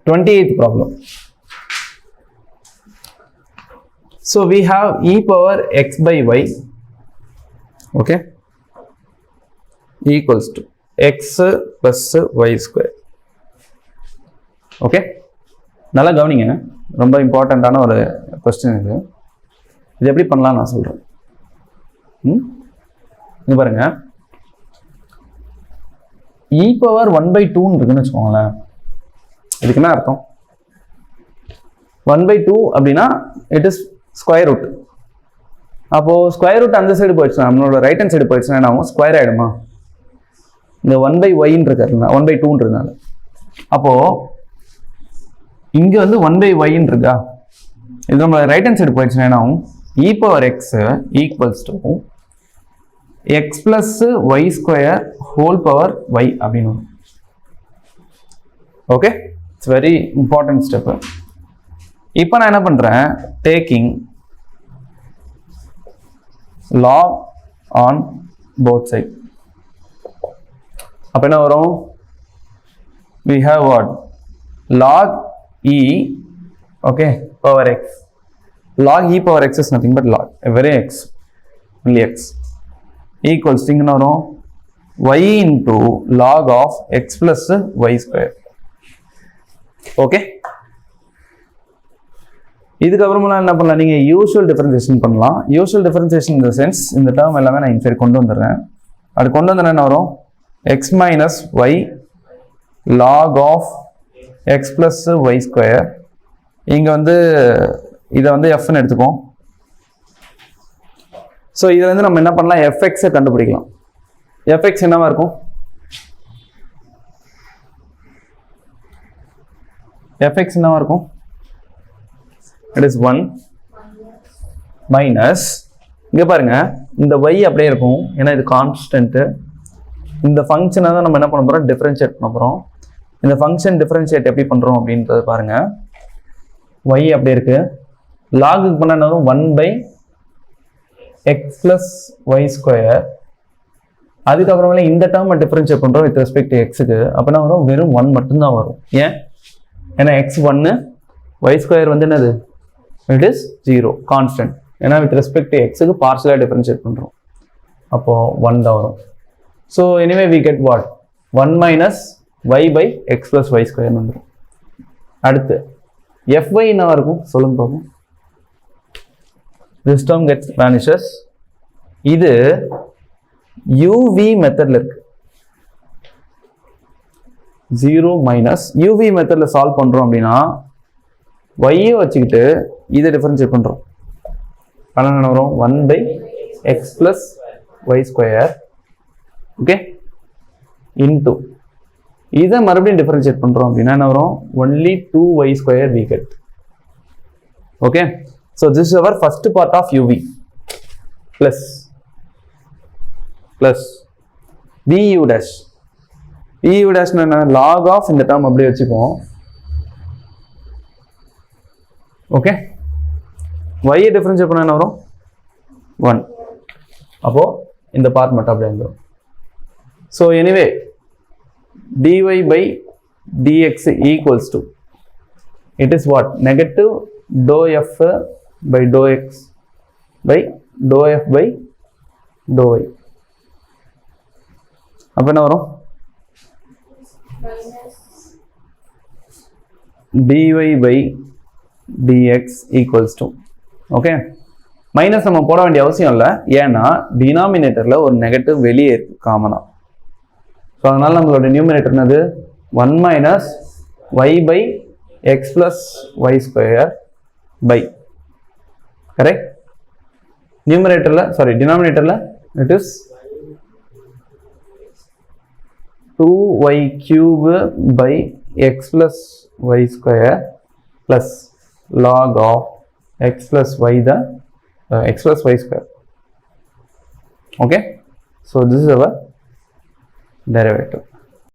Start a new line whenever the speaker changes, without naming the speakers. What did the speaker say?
28th problem. So we have e power x by y, okay, equals to x plus y square. Okay, நல்லா கவனிங்க, ரொம்ப இம்பார்ட்டண்ட்டான ஒரு question இது. இது எப்படி பண்ணலாம் நான் சொல்கிறேன். இங்கே பாருங்க, e பவர் 1/2 இருக்குன்னு வச்சுக்கோங்களேன். இதுக்கு என்ன அர்த்தம்? 1/2 அப்படின்னா இட் இஸ் ஸ்கொயர் ரூட். அப்போது ஸ்கொயர் ரூட் அந்த சைடு போயிடுச்சுன்னா, நம்மளோட ரைட் ஹேண்ட் சைடு போயிடுச்சுன்னா என்ன ஆகும்? ஸ்கொயர் ஆகிடுமா? இந்த 1/y இருக்காருங்க, 1/2ன்றதுனால. அப்போது இங்கே வந்து 1/y இருக்கா, இது நம்ம ரைட் ஹேண்ட் சைடு போயிடுச்சுன்னா என்ன ஆகும்? e power x equals to x plus y square whole power y அப்படின்னு வரும். Okay, it's very important step. இப்போ நான் என்ன பண்ணுறேன், taking log on both side. அப்போ என்ன வரும்? we have what? log e, okay, power x. log e power x is nothing but log, very x, only x, equals to என்ன வரும்? y into log of x plus y square. Okay, இதுக்கப்புறமெல்லாம் என்ன பண்ணலாம், நீங்கள் usual differentiation பண்ணலாம். Usual differentiation இந்த sense, இந்த term எல்லாமே நான் இன்சைட் கொண்டு வந்துடுறேன். அது கொண்டு வந்தேன்னா என்ன வரும்? x minus y log of x plus y square. இங்கே வந்து இதை வந்து fன்னு எடுத்துக்கோம். ஸோ இதில் வந்து நம்ம என்ன பண்ணலாம், fx கண்டுபிடிக்கலாம். fx என்னவா இருக்கும்? fx என்னவா இருக்கும்? it is 1 minus, இங்கே பாருங்க, இந்த y அப்படியே இருக்கும், ஏன்னா இது கான்ஸ்டன்ட்டு. இந்த ஃபங்க்ஷனை தான் நம்ம என்ன பண்ண போகிறோம், டிஃபரன்ஷியேட் பண்ண போகிறோம். இந்த ஃபங்க்ஷன் டிஃபரன்ஷியேட் எப்படி பண்ணுறோம் அப்படின்றது பாருங்க. y அப்படியே இருக்கு, லாகுக்கு பண்ண என்ன வரும்? 1/x plus y square. அதுக்கப்புறமேல இந்த டேர்மை டிஃபரன்ஷியேட் பண்ணுறோம் வித் ரெஸ்பெக்ட் டு எக்ஸுக்கு. அப்போ என்ன வரும்? வெறும் 1 மட்டும்தான் வரும். ஏன்? ஏன்னா x 1, y ஸ்கொயர் வந்து என்னது? It is 0, constant. ஏன்னா வித் ரெஸ்பெக்ட் டு எக்ஸுக்கு பார்ஷலாக டிஃபரன்ஷியேட் பண்ணுறோம். அப்போது 1 தான் வரும். So anyway we get what? 1 minus y by x plus y ஸ்கொயர்னு வந்துடும். அடுத்து fy என்னவா இருக்கும் சொல்லுங்க பார்ப்போம். this term gets vanishes. இது uv மெத்தடில் இருக்கு. 0 minus uv மெத்தடில் சால்வ் பண்ணுறோம் அப்படின்னா y வச்சுக்கிட்டு இதை டிஃபரன்ஷியேட் பண்ணுறோம். ஆனால் என்ன வரும்? 1/x plus y square, okay, into இதை மறுபடியும் டிஃபரன்ஷியேட் பண்ணுறோம் அப்படின்னா என்ன வரும்? only 2y square we get. Okay, so this is our first part of uv plus vu dash. vu dash என்ன? log ஆஃப் இந்த டேர்ம் அப்படியே வச்சுப்போம். ஓகே, y டிஃபரன்ஷியேட் பண்ண என்ன வரும்? 1. அப்போ இந்த பார்ட் மட்டும் அப்படியே வந்துடும். So anyway dy by dx equals to, it is what? Negative dou f by dou x by dou f by dou y. அப்போ என்ன வரும்? dy by dx equals to, okay, minus நம்ம போட வேண்டிய அவசியம் இல்லை, ஏன்னா டினாமினேட்டரில் ஒரு நெகட்டிவ் வெளியே இருக்கு காமனாக. ஸோ அதனால் நம்மளோட நியூமினேட்டர் என்னது? 1 minus y by x plus y square by, correct? நியூமினேட்டரில், சாரி, டினாமினேட்டரில் it is 2y cube by x plus y square plus log of x plus y the x plus y square. Okay, so this is our derivative.